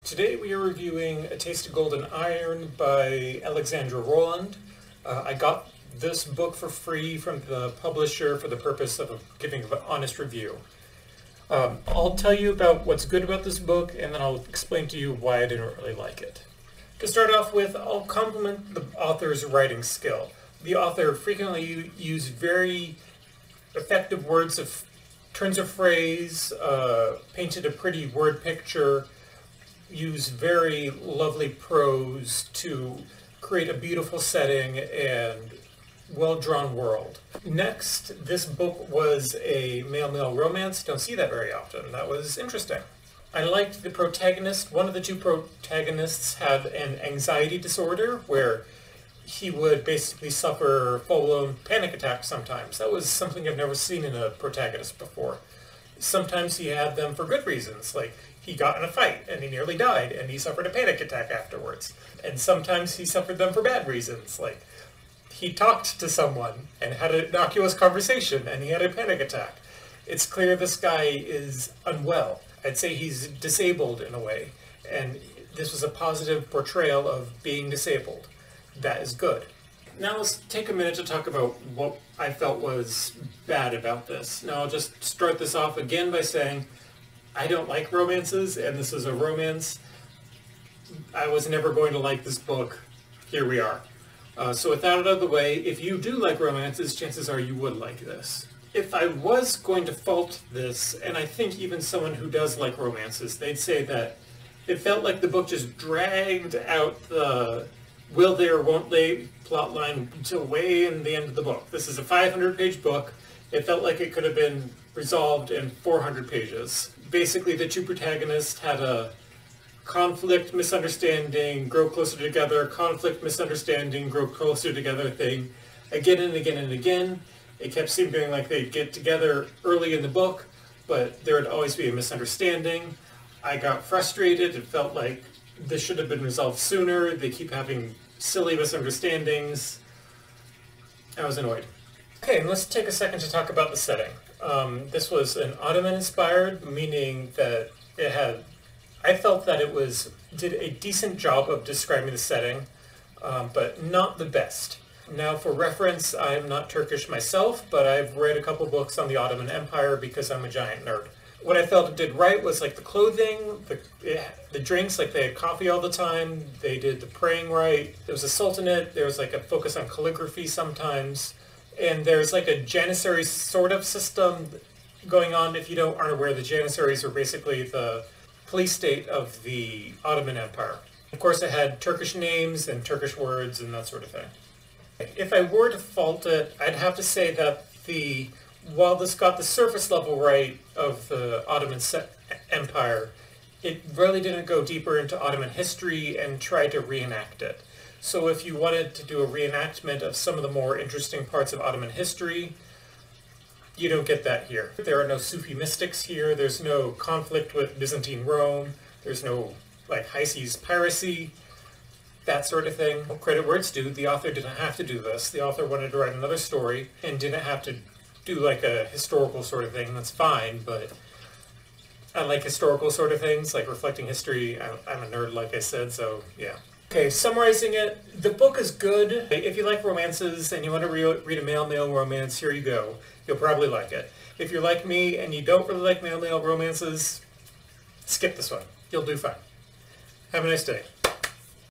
Today we are reviewing A Taste of Golden Iron by Alexandra Rowland. I got this book for free from the publisher for the purpose of giving an honest review. I'll tell you about what's good about this book, and then I'll explain to you why I didn't really like it. To start off with, I'll compliment the author's writing skill. The author frequently used very effective turns of phrase, painted a pretty word picture, used very lovely prose to create a beautiful setting and well-drawn world. Next, this book was a male-male romance. Don't see that very often. That was interesting. I liked the protagonist. One of the two protagonists had an anxiety disorder where he would basically suffer full-blown panic attacks sometimes. That was something I've never seen in a protagonist before. Sometimes he had them for good reasons, like he got in a fight and he nearly died and he suffered a panic attack afterwards. And sometimes he suffered them for bad reasons, like he talked to someone and had an innocuous conversation and he had a panic attack. It's clear this guy is unwell. I'd say he's disabled in a way, and this was a positive portrayal of being disabled. That is good. Now let's take a minute to talk about what I felt was bad about this. Now I'll just start this off again by saying I don't like romances, and this is a romance. I was never going to like this book. Here we are. So with that out of the way, if you do like romances, chances are you would like this. If I was going to fault this, and I think even someone who does like romances, they'd say that it felt like the book just dragged out the will they or won't they plotline until way in the end of the book. This is a 500-page book. It felt like it could have been resolved in 400 pages. Basically, the two protagonists had a conflict, misunderstanding, grow closer together, conflict, misunderstanding, grow closer together thing, again and again and again. It kept seeming like they'd get together early in the book, but there would always be a misunderstanding. I got frustrated. It felt like this should have been resolved sooner. They keep having silly misunderstandings. I was annoyed. Okay, and let's take a second to talk about the setting. This was an Ottoman-inspired, meaning that I felt that it did a decent job of describing the setting, but not the best. Now, for reference, I'm not Turkish myself, but I've read a couple books on the Ottoman Empire because I'm a giant nerd. What I felt it did right was like the clothing, the drinks, like they had coffee all the time, they did the praying right, there was a sultanate, there was like a focus on calligraphy sometimes, and there's like a janissary sort of system going on. If you aren't aware, the janissaries are basically the police state of the Ottoman Empire. Of course, it had Turkish names and Turkish words and that sort of thing. If I were to fault it, I'd have to say that while this got the surface level right of the Ottoman Empire, it really didn't go deeper into Ottoman history and try to reenact it. So if you wanted to do a reenactment of some of the more interesting parts of Ottoman history, you don't get that here. There are no Sufi mystics here, there's no conflict with Byzantine Rome, there's no high seas piracy, that sort of thing. Credit where it's due, the author didn't have to do this. The author wanted to write another story and didn't have to do like a historical sort of thing. That's fine, but I like historical sort of things, like reflecting history. I'm a nerd, like I said, so yeah. Okay, summarizing it, the book is good. If you like romances and you want to read a male-male romance, here you go. You'll probably like it. If you're like me and you don't really like male-male romances, skip this one. You'll do fine. Have a nice day.